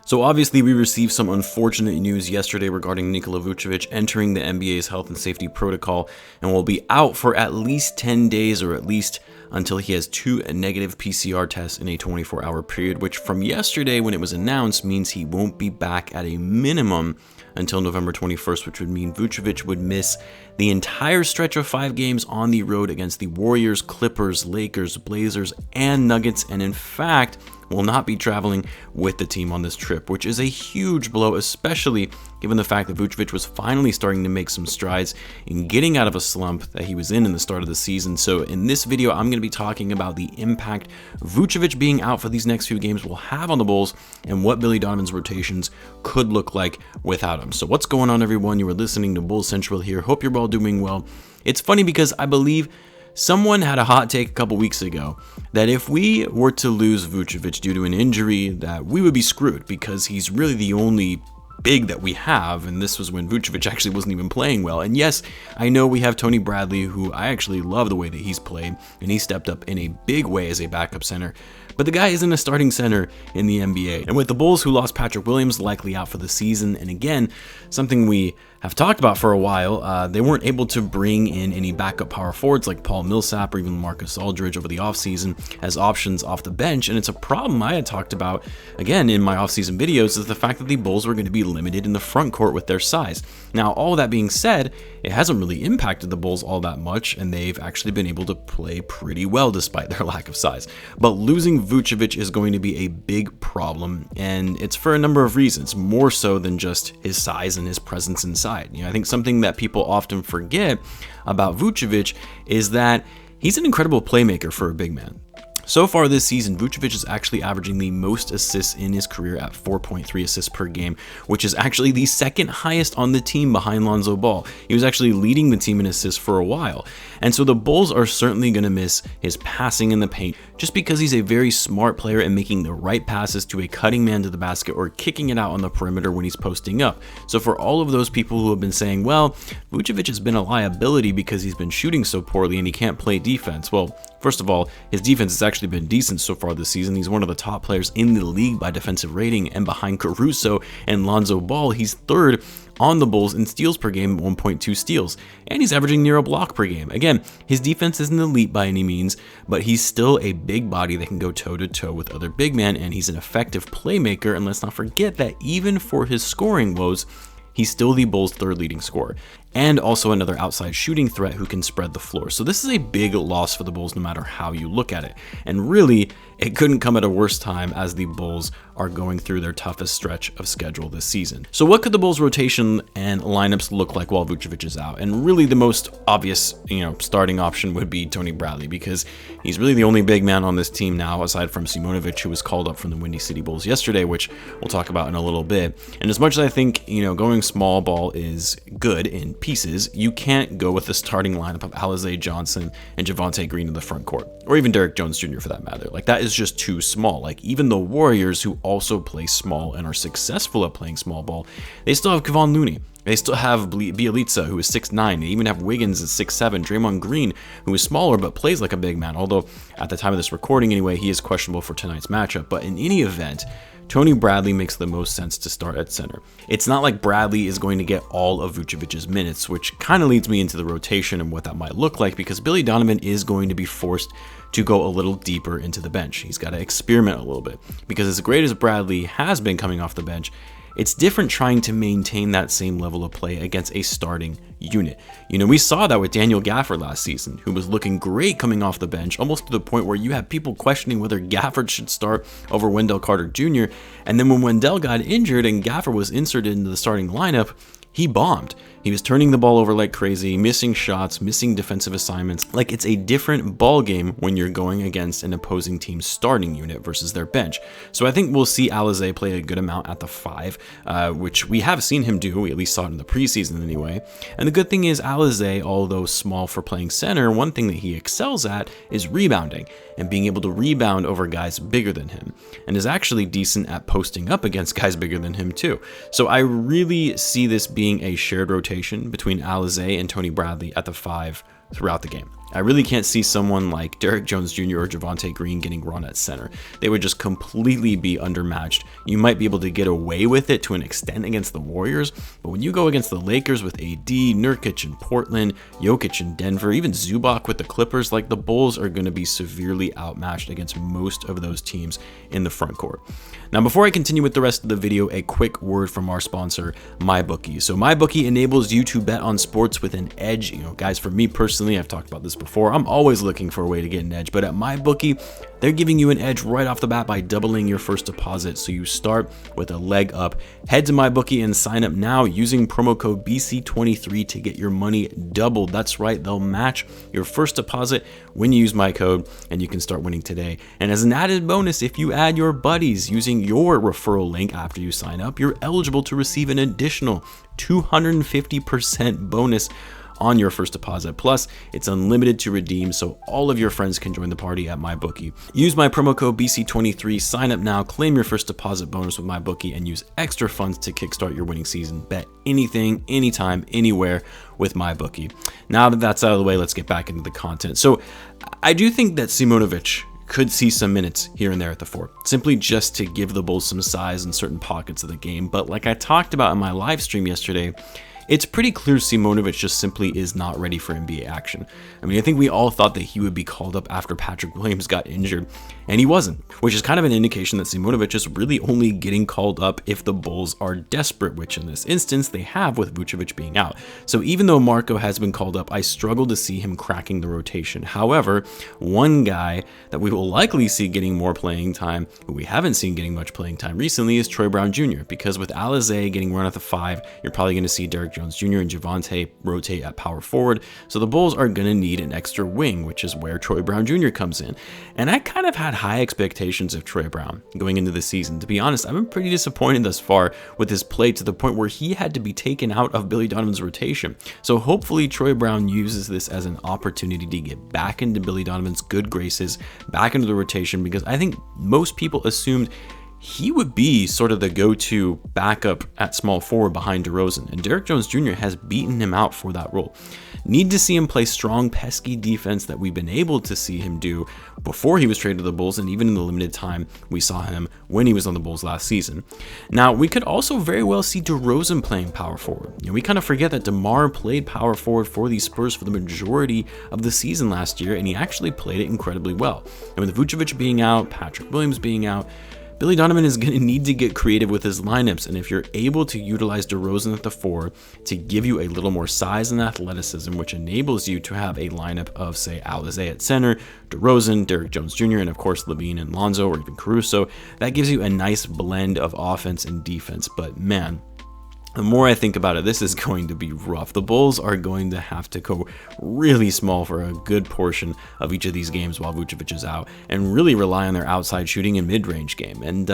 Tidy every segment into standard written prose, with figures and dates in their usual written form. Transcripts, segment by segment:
So obviously we received some unfortunate news yesterday regarding Nikola Vucevic entering the NBA's health and safety protocol and will be out for at least 10 days or at least until he has 2 negative PCR tests in a 24-hour period, which from yesterday when it was announced means he won't be back at a minimum until November 21st, which would mean Vucevic would miss the entire stretch of 5 games on the road against the Warriors, Clippers, Lakers, Blazers, and Nuggets, and in fact will not be traveling with the team on this trip, which is a huge blow, especially given the fact that Vucevic was finally starting to make some strides in getting out of a slump that he was in the start of the season. So in this video, I'm going to be talking about the impact Vucevic being out for these next few games will have on the Bulls and what Billy Donovan's rotations could look like without him. So what's going on, everyone? You are listening to Bulls Central here. Hope you're all doing well. It's funny because I believe someone had a hot take a couple weeks ago that if we were to lose Vucevic due to an injury, that we would be screwed because he's really the only big that we have, and this was when Vucevic actually wasn't even playing well. And yes, I know we have Tony Bradley, who I actually love the way that he's played, and he stepped up in a big way as a backup center, but the guy isn't a starting center in the NBA. And with the Bulls, who lost Patrick Williams likely out for the season, and again, something we have talked about for a while, they weren't able to bring in any backup power forwards like Paul Millsap or even Marcus Aldridge over the offseason as options off the bench. And it's a problem I had talked about, again, in my offseason videos, is the fact that the Bulls were going to be limited in the front court with their size. Now, all that being said, it hasn't really impacted the Bulls all that much, and they've actually been able to play pretty well despite their lack of size. But losing Vucevic is going to be a big problem, and it's for a number of reasons, more so than just his size and his presence inside. I think something that people often forget about Vucevic is that he's an incredible playmaker for a big man. So far this season, Vucevic is actually averaging the most assists in his career at 4.3 assists per game, which is actually the second highest on the team behind Lonzo Ball. He was actually leading the team in assists for a while. And so the Bulls are certainly going to miss his passing in the paint just because he's a very smart player and making the right passes to a cutting man to the basket or kicking it out on the perimeter when he's posting up. So for all of those people who have been saying, well, Vucevic has been a liability because he's been shooting so poorly and he can't play defense. Well, first of all, his defense has actually been decent so far this season. He's one of the top players in the league by defensive rating, and behind Caruso and Lonzo Ball, he's third on the Bulls in steals per game, 1.2 steals, and he's averaging near a block per game. Again, his defense isn't elite by any means, but he's still a big body that can go toe-to-toe with other big men, and he's an effective playmaker. And let's not forget that even for his scoring woes, he's still the Bulls' third leading scorer, and also another outside shooting threat who can spread the floor. So this is a big loss for the Bulls no matter how you look at it. And really, it couldn't come at a worse time as the Bulls are going through their toughest stretch of schedule this season. So what could the Bulls' rotation and lineups look like while Vucevic is out? And really the most obvious, starting option would be Tony Bradley, because he's really the only big man on this team now, aside from Simonovic, who was called up from the Windy City Bulls yesterday, which we'll talk about in a little bit. And as much as I think, going small ball is good in pieces, you can't go with the starting lineup of Alize Johnson and Javonte Green in the front court, or even Derrick Jones Jr. for that matter. Like, that is just too small. Like, even the Warriors, who also play small and are successful at playing small ball, they still have Kevon Looney. They still have Bjelica, who is 6'9". They even have Wiggins at 6'7". Draymond Green, who is smaller but plays like a big man, although at the time of this recording anyway, he is questionable for tonight's matchup. But in any event, Tony Bradley makes the most sense to start at center. It's not like Bradley is going to get all of Vucevic's minutes, which kind of leads me into the rotation and what that might look like, because Billy Donovan is going to be forced to go a little deeper into the bench. He's got to experiment a little bit, because as great as Bradley has been coming off the bench, it's different trying to maintain that same level of play against a starting unit. We saw that with Daniel Gafford last season, who was looking great coming off the bench, almost to the point where you had people questioning whether Gafford should start over Wendell Carter Jr. And then when Wendell got injured and Gafford was inserted into the starting lineup, he bombed. He was turning the ball over like crazy, missing shots, missing defensive assignments. Like, it's a different ball game when you're going against an opposing team's starting unit versus their bench. So I think we'll see Alize play a good amount at the 5, which we have seen him do. We at least saw it in the preseason anyway. And the good thing is Alize, although small for playing center, one thing that he excels at is rebounding and being able to rebound over guys bigger than him, and is actually decent at posting up against guys bigger than him too. So I really see this being a shared rotation between Alize and Tony Bradley at the 5 throughout the game. I really can't see someone like Derrick Jones Jr. or Javonte Green getting run at center. They would just completely be undermatched. You might be able to get away with it to an extent against the Warriors, but when you go against the Lakers with AD, Nurkic in Portland, Jokic in Denver, even Zubac with the Clippers, like the Bulls are going to be severely outmatched against most of those teams in the front court. Now, before I continue with the rest of the video, a quick word from our sponsor, MyBookie. So MyBookie enables you to bet on sports with an edge. Guys, for me personally, I've talked about this before, I'm always looking for a way to get an edge, but at MyBookie, they're giving you an edge right off the bat by doubling your first deposit, so you start with a leg up. Head to MyBookie and sign up now using promo code BC23 to get your money doubled. That's right, they'll match your first deposit when you use my code, and you can start winning today. And as an added bonus, if you add your buddies using your referral link after you sign up, you're eligible to receive an additional 250% bonus on your first deposit. Plus, it's unlimited to redeem, so all of your friends can join the party at MyBookie. Use my promo code BC23, sign up now, claim your first deposit bonus with MyBookie, and use extra funds to kickstart your winning season. Bet anything, anytime, anywhere with MyBookie. Now that that's out of the way, let's get back into the content. So I do think that Simonovic could see some minutes here and there at the 4, simply just to give the Bulls some size in certain pockets of the game. But like I talked about in my live stream yesterday, it's pretty clear Simonovic just simply is not ready for NBA action. I mean, I think we all thought that he would be called up after Patrick Williams got injured, and he wasn't, which is kind of an indication that Simonovic is really only getting called up if the Bulls are desperate, which in this instance they have with Vucevic being out. So even though Marco has been called up, I struggle to see him cracking the rotation. However, one guy that we will likely see getting more playing time, who we haven't seen getting much playing time recently, is Troy Brown Jr., because with Alizé getting run at the 5, you're probably going to see Derrick Jones Jr. and Javonte rotate at power forward, so the Bulls are going to need an extra wing, which is where Troy Brown Jr. comes in. And I kind of had high expectations of Troy Brown going into the season. To be honest, I've been pretty disappointed thus far with his play, to the point where he had to be taken out of Billy Donovan's rotation. So hopefully Troy Brown uses this as an opportunity to get back into Billy Donovan's good graces, back into the rotation, because I think most people assumed he would be sort of the go-to backup at small forward behind DeRozan, and Derrick Jones Jr. has beaten him out for that role. Need to see him play strong, pesky defense that we've been able to see him do before he was traded to the Bulls, and even in the limited time we saw him when he was on the Bulls last season. Now, we could also very well see DeRozan playing power forward. We kind of forget that DeMar played power forward for the Spurs for the majority of the season last year, and he actually played it incredibly well. And with Vucevic being out, Patrick Williams being out, Billy Donovan is going to need to get creative with his lineups, and if you're able to utilize DeRozan at the 4 to give you a little more size and athleticism, which enables you to have a lineup of, say, Alizé at center, DeRozan, Derrick Jones Jr., and of course Lavine and Lonzo, or even Caruso, that gives you a nice blend of offense and defense. But man, the more I think about it, this is going to be rough. The Bulls are going to have to go really small for a good portion of each of these games while Vucevic is out, and really rely on their outside shooting and mid-range game. And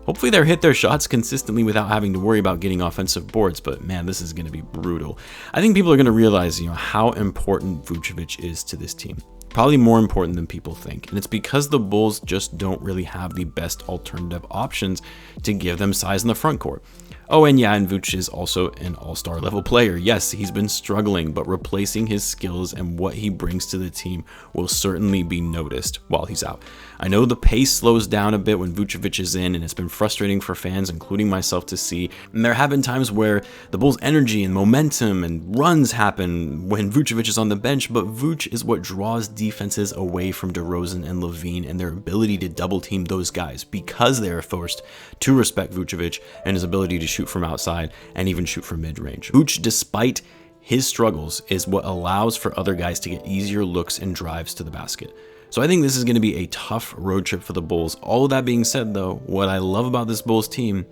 hopefully they hit their shots consistently without having to worry about getting offensive boards. But man, this is going to be brutal. I think people are going to realize, how important Vucevic is to this team. Probably more important than people think, and it's because the Bulls just don't really have the best alternative options to give them size in the front court. Oh, and yeah, and Vuce is also an all-star level player. Yes, he's been struggling, but replacing his skills and what he brings to the team will certainly be noticed while he's out. I know the pace slows down a bit when Vucevic is in, and it's been frustrating for fans, including myself, to see. And there have been times where the Bulls' energy and momentum and runs happen when Vucevic is on the bench, but Vuce is what draws defenses away from DeRozan and Lavine and their ability to double team those guys, because they are forced to respect Vucevic and his ability to shoot from outside and even shoot from mid-range. Vuce, despite his struggles, is what allows for other guys to get easier looks and drives to the basket. So I think this is going to be a tough road trip for the Bulls. All of that being said, though, what I love about this Bulls team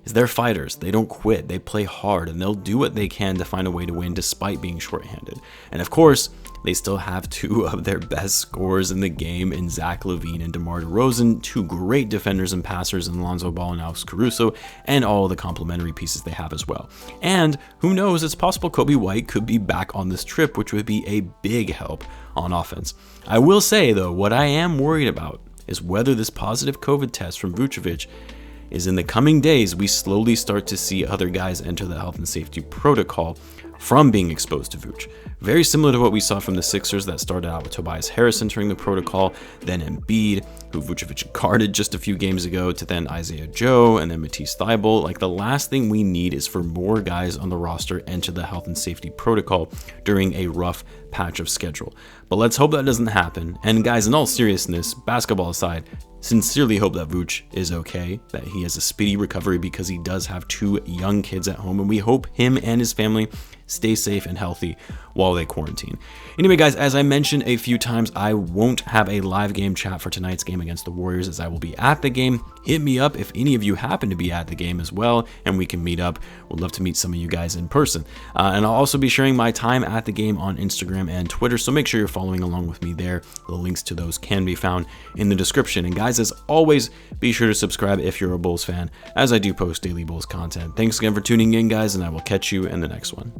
is they're fighters. They don't quit. They play hard, and they'll do what they can to find a way to win despite being shorthanded. And of course, they still have two of their best scorers in the game in Zach LaVine and DeMar DeRozan, two great defenders and passers in Lonzo Ball and Alex Caruso, and all the complementary pieces they have as well. And who knows, it's possible Coby White could be back on this trip, which would be a big help on offense. I will say, though, what I am worried about is whether this positive COVID test from Vucevic is in the coming days we slowly start to see other guys enter the health and safety protocol from being exposed to Vuce. very similar to what we saw from the Sixers that started out with Tobias Harris entering the protocol, then Embiid, who Vucevic guarded just a few games ago, to then Isaiah Joe, and then Matisse Thybulle. Like, the last thing we need is for more guys on the roster enter the health and safety protocol during a rough patch of schedule. But let's hope that doesn't happen. And guys, in all seriousness, basketball aside, sincerely hope that Vooch is okay, that he has a speedy recovery, because he does have 2 young kids at home, and we hope him and his family stay safe and healthy while they quarantine. Anyway, guys, as I mentioned a few times, I won't have a live game chat for tonight's game against the Warriors, as I will be at the game. Hit me up if any of you happen to be at the game as well, and we can meet up. Would love to meet some of you guys in person. And I'll also be sharing my time at the game on Instagram and Twitter, so make sure you're following along with me there. The links to those can be found in the description. And guys, as always, be sure to subscribe if you're a Bulls fan, as I do post daily Bulls content. Thanks again for tuning in, guys, and I will catch you in the next one.